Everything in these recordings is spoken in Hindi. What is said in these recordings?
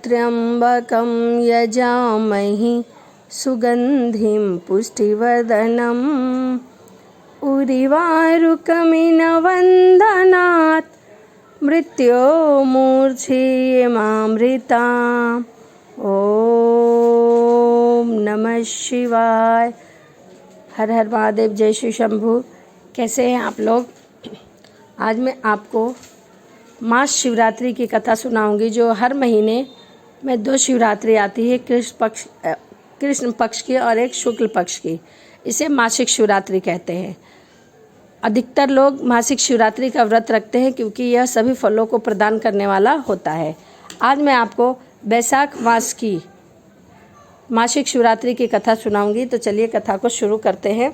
त्र्यम्बकं यजामहे सुगन्धिं पुष्टिवर्धनम् उर्वारुकमिनवन्दनात् मृत्योर्मुक्षीयमामृताम्। ओम नमः शिवाय। हर हर महादेव। जय श्री शंभू। कैसे हैं आप लोग? आज मैं आपको मास शिवरात्रि की कथा सुनाऊंगी, जो हर महीने में 2 शिवरात्रि आती है, कृष्ण पक्ष की और एक शुक्ल पक्ष की। इसे मासिक शिवरात्रि कहते हैं। अधिकतर लोग मासिक शिवरात्रि का व्रत रखते हैं क्योंकि यह सभी फलों को प्रदान करने वाला होता है। आज मैं आपको बैसाख मास की मासिक शिवरात्रि की कथा सुनाऊंगी। तो चलिए कथा को शुरू करते हैं।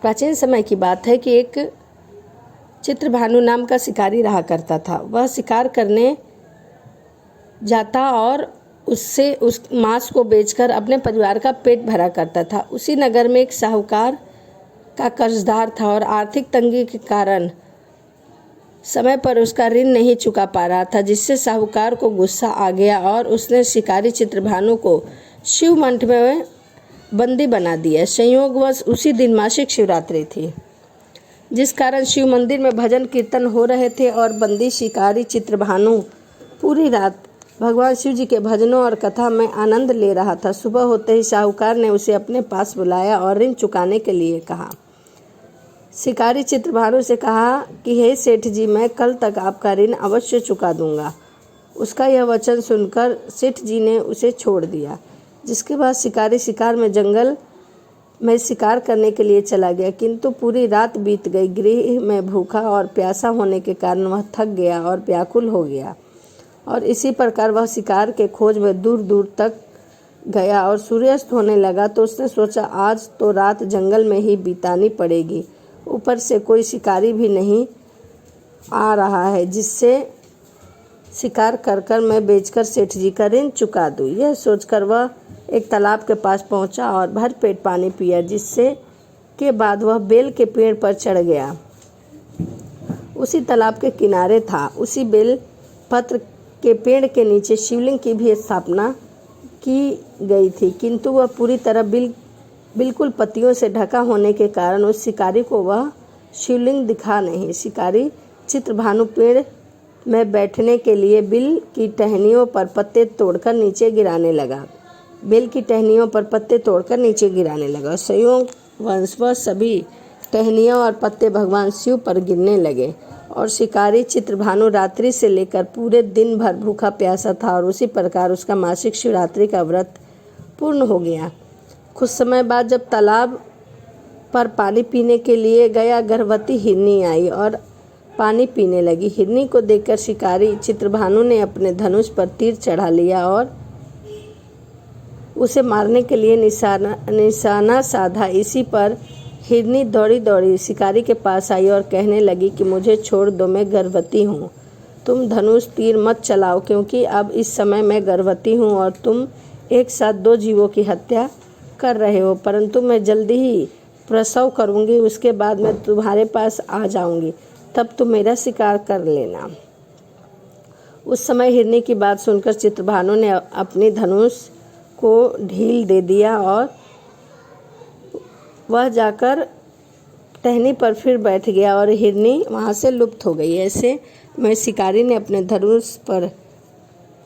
प्राचीन समय की बात है कि एक चित्रभानु नाम का शिकारी रहा करता था। वह शिकार करने जाता और उससे उस मांस को बेचकर अपने परिवार का पेट भरा करता था। उसी नगर में एक साहूकार का कर्जदार था और आर्थिक तंगी के कारण समय पर उसका ऋण नहीं चुका पा रहा था, जिससे साहूकार को गुस्सा आ गया और उसने शिकारी चित्रभानु को शिव मंठ में बंदी बना दिया। संयोगवश उसी दिन मासिक शिवरात्रि थी, जिस कारण शिव मंदिर में भजन कीर्तन हो रहे थे और बंदी शिकारी चित्रभानु पूरी रात भगवान शिव जी के भजनों और कथा में आनंद ले रहा था। सुबह होते ही साहूकार ने उसे अपने पास बुलाया और ऋण चुकाने के लिए कहा। शिकारी चित्रभानु से कहा कि हे सेठ जी, मैं कल तक आपका ऋण अवश्य चुका दूंगा। उसका यह वचन सुनकर सेठ जी ने उसे छोड़ दिया, जिसके बाद शिकारी शिकार में जंगल में शिकार करने के लिए चला गया। किंतु पूरी रात बीत गई। गृह में भूखा और प्यासा होने के कारण वह थक गया और व्याकुल हो गया और इसी प्रकार वह शिकार के खोज में दूर दूर तक गया और सूर्यास्त होने लगा तो उसने सोचा, आज तो रात जंगल में ही बितानी पड़ेगी। ऊपर से कोई शिकारी भी नहीं आ रहा है जिससे शिकार कर कर मैं बेचकर सेठ जी का ऋण चुका दूँ। यह सोचकर वह एक तालाब के पास पहुंचा और भर पेट पानी पिया, जिससे के बाद वह बेल के पेड़ पर चढ़ गया। उसी तालाब के किनारे था। उसी बेल पत्र के पेड़ के नीचे शिवलिंग की भी स्थापना की गई थी, किंतु वह पूरी तरह बिल्कुल पत्तियों से ढका होने के कारण उस शिकारी को वह शिवलिंग दिखा नहीं। शिकारी चित्रभानु पेड़ में बैठने के लिए बेल की टहनियों पर पत्ते तोड़कर नीचे गिराने लगा। संयोगवश वह सभी टहनियाँ और पत्ते भगवान शिव पर गिरने लगे और शिकारी चित्रभानु रात्रि से लेकर पूरे दिन भर भूखा प्यासा था और उसी प्रकार उसका मासिक शिवरात्रि का व्रत पूर्ण हो गया। कुछ समय बाद जब तालाब पर पानी पीने के लिए गया, गर्भवती हिरनी आई और पानी पीने लगी। हिरनी को देखकर शिकारी चित्रभानु ने अपने धनुष पर तीर चढ़ा लिया और उसे मारने के लिए निशाना साधा। इसी पर हिरनी दौड़ी दौड़ी शिकारी के पास आई और कहने लगी कि मुझे छोड़ दो, मैं गर्भवती हूँ। तुम धनुष तीर मत चलाओ, क्योंकि अब इस समय मैं गर्भवती हूँ और तुम एक साथ 2 जीवों की हत्या कर रहे हो। परंतु मैं जल्दी ही प्रसव करूँगी, उसके बाद मैं तुम्हारे पास आ जाऊँगी, तब तुम मेरा शिकार कर लेना। उस समय हिरनी की बात सुनकर चित्रभानु ने अपनी धनुष को ढील दे दिया और वह जाकर टहनी पर फिर बैठ गया और हिरनी वहाँ से लुप्त हो गई। ऐसे में शिकारी ने अपने धनुष पर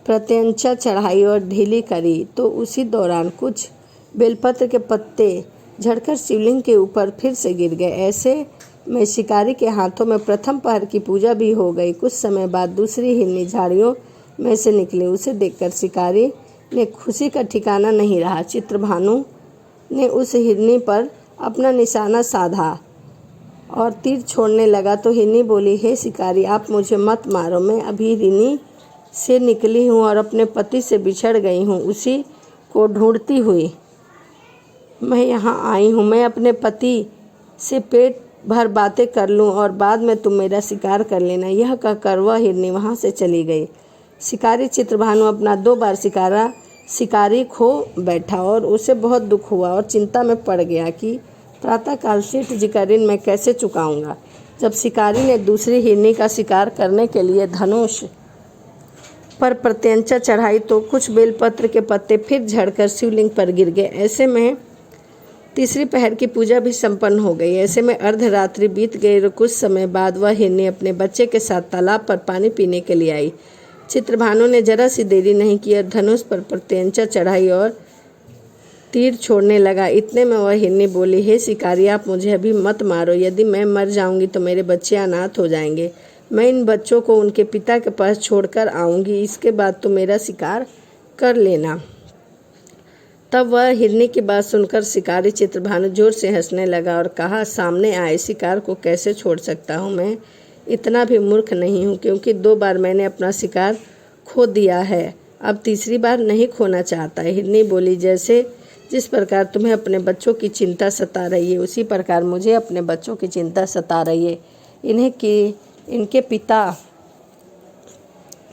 प्रत्यंचा चढ़ाई और ढीली करी तो उसी दौरान कुछ बेलपत्र के पत्ते झड़कर शिवलिंग के ऊपर फिर से गिर गए। ऐसे में शिकारी के हाथों में प्रथम पहर की पूजा भी हो गई। कुछ समय बाद दूसरी हिरनी झाड़ियों में से निकली। उसे देखकर शिकारी ने खुशी का ठिकाना नहीं रहा। चित्रभानु ने उस हिरनी पर अपना निशाना साधा और तीर छोड़ने लगा तो हिरनी बोली, हे शिकारी, आप मुझे मत मारो। मैं अभी हिरनी से निकली हूँ और अपने पति से बिछड़ गई हूँ। उसी को ढूंढती हुई मैं यहाँ आई हूँ। मैं अपने पति से पेट भर बातें कर लूँ और बाद में तुम मेरा शिकार कर लेना। यह कहकर वह हिरनी वहाँ से चली गई। शिकारी चित्रभानु अपना 2 बार शिकारी खो बैठा और उसे बहुत दुख हुआ और चिंता में पड़ गया कि प्रातःकाल सेठ जी का ऋण मैं कैसे चुकाऊंगा। जब शिकारी ने दूसरी हिरनी का शिकार करने के लिए धनुष पर प्रत्यंचा चढ़ाई तो कुछ बेलपत्र के पत्ते फिर झड़कर शिवलिंग पर गिर गए। ऐसे में तीसरी पहर की पूजा भी संपन्न हो गई। ऐसे में अर्धरात्रि बीत गई और कुछ समय बाद वह हिरनी अपने बच्चे के साथ तालाब पर पानी पीने के लिए आई। चित्रभानु ने जरा सी देरी नहीं की और धनुष पर प्रत्यंचा चढ़ाई और तीर छोड़ने लगा। इतने में वह हिरनी बोली, हे शिकारी, आप मुझे अभी मत मारो। यदि मैं मर जाऊंगी तो मेरे बच्चे अनाथ हो जाएंगे। मैं इन बच्चों को उनके पिता के पास छोड़कर आऊंगी। इसके बाद तो मेरा शिकार कर लेना। तब वह हिरनी की बात सुनकर शिकारी चित्रभानु जोर से हंसने लगा और कहा, सामने आए शिकार को कैसे छोड़ सकता हूँ। मैं इतना भी मूर्ख नहीं हूँ, क्योंकि 2 बार मैंने अपना शिकार खो दिया है। अब तीसरी बार नहीं खोना चाहता। हिरनी बोली, जैसे जिस प्रकार तुम्हें अपने बच्चों की चिंता सता रही है, उसी प्रकार मुझे अपने बच्चों की चिंता सता रही है। इनके पिता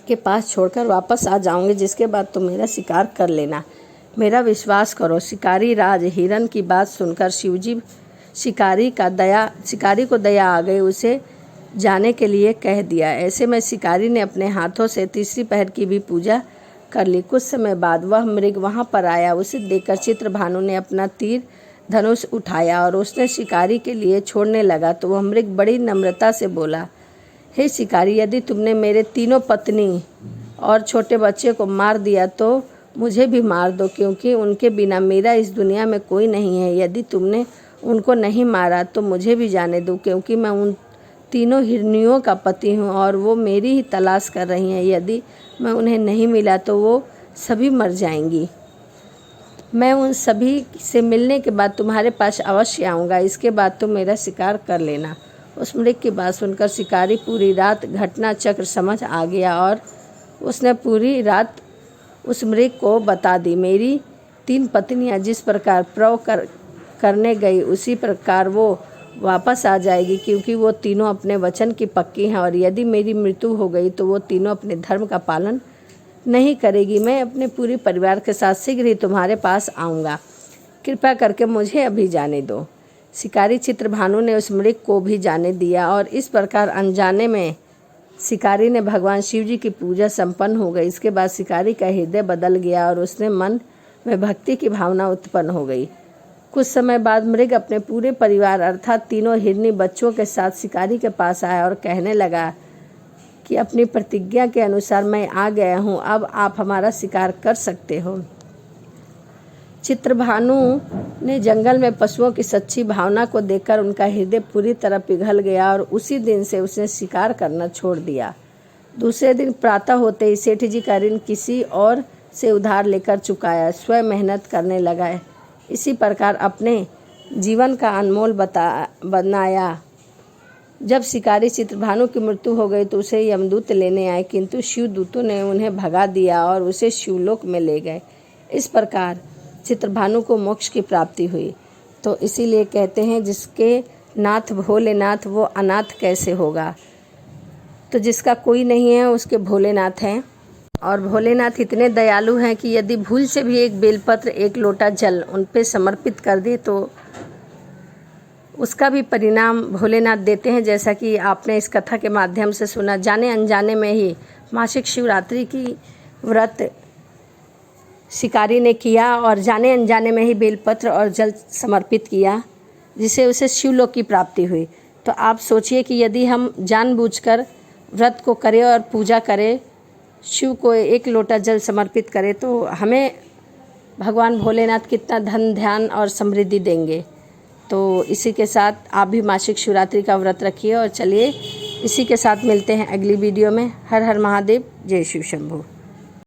के पास छोड़कर वापस आ जाऊंगी, जिसके बाद तुम मेरा शिकार कर लेना। मेरा विश्वास करो। शिकारी राज हिरन की बात सुनकर शिवजी शिकारी को दया आ गई, उसे जाने के लिए कह दिया। ऐसे में शिकारी ने अपने हाथों से तीसरी पहर की भी पूजा कर ली। कुछ समय बाद वह मृग वहां पर आया। उसे देखकर चित्रभानु ने अपना तीर धनुष उठाया और उसने शिकारी के लिए छोड़ने लगा तो वह मृग बड़ी नम्रता से बोला, हे शिकारी, यदि तुमने मेरे 3 पत्नी और छोटे बच्चे को मार दिया तो मुझे भी मार दो, क्योंकि उनके बिना मेरा इस दुनिया में कोई नहीं है। यदि तुमने उनको नहीं मारा तो मुझे भी जाने दो, क्योंकि मैं उन 3 हिरनियों का पति हूँ और वो मेरी ही तलाश कर रही हैं। यदि मैं उन्हें नहीं मिला तो वो सभी मर जाएंगी। मैं उन सभी से मिलने के बाद तुम्हारे पास अवश्य आऊँगा। इसके बाद तुम मेरा शिकार कर लेना। उस मृग की बात सुनकर शिकारी पूरी रात घटना चक्र समझ आ गया और उसने पूरी रात उस मृग को बता दी। मेरी 3 पत्नियां जिस प्रकार प्रव करने गई, उसी प्रकार वो वापस आ जाएगी, क्योंकि वो तीनों अपने वचन की पक्की हैं। और यदि मेरी मृत्यु हो गई तो वो तीनों अपने धर्म का पालन नहीं करेगी। मैं अपने पूरे परिवार के साथ शीघ्र ही तुम्हारे पास आऊँगा। कृपया करके मुझे अभी जाने दो। शिकारी चित्रभानु ने उस मृग को भी जाने दिया और इस प्रकार अनजाने में शिकारी ने भगवान शिव जी की पूजा संपन्न हो गई। इसके बाद शिकारी का हृदय बदल गया और उसने मन में भक्ति की भावना उत्पन्न हो गई। कुछ समय बाद मृग अपने पूरे परिवार अर्थात 3 हिरनी बच्चों के साथ शिकारी के पास आया और कहने लगा कि अपनी प्रतिज्ञा के अनुसार मैं आ गया हूँ, अब आप हमारा शिकार कर सकते हो। चित्रभानु ने जंगल में पशुओं की सच्ची भावना को देखकर उनका हृदय पूरी तरह पिघल गया और उसी दिन से उसने शिकार करना छोड़ दिया। दूसरे दिन प्रातः होते ही सेठ जी का ऋण किसी और से उधार लेकर चुकाया, स्वयं मेहनत करने लगा। इसी प्रकार अपने जीवन का अनमोल बनाया। जब शिकारी चित्रभानु की मृत्यु हो गई तो उसे यमदूत लेने आए, किंतु शिवदूतों ने उन्हें भगा दिया और उसे शिवलोक में ले गए। इस प्रकार चित्रभानु को मोक्ष की प्राप्ति हुई। तो इसीलिए कहते हैं, जिसके नाथ भोलेनाथ वो अनाथ कैसे होगा। तो जिसका कोई नहीं है उसके भोलेनाथ हैं। और भोलेनाथ इतने दयालु हैं कि यदि भूल से भी एक बेलपत्र, एक लोटा जल उन पे समर्पित कर दे तो उसका भी परिणाम भोलेनाथ देते हैं। जैसा कि आपने इस कथा के माध्यम से सुना, जाने अनजाने में ही मासिक शिवरात्रि की व्रत शिकारी ने किया और जाने अनजाने में ही बेलपत्र और जल समर्पित किया, जिसे उसे शिवलोक की प्राप्ति हुई। तो आप सोचिए कि यदि हम जानबूझकर व्रत को करें और पूजा करें, शिव को एक लोटा जल समर्पित करें, तो हमें भगवान भोलेनाथ कितना धन, ध्यान और समृद्धि देंगे। तो इसी के साथ आप भी मासिक शिवरात्रि का व्रत रखिए और चलिए इसी के साथ मिलते हैं अगली वीडियो में। हर हर महादेव, जय शिव शंभू।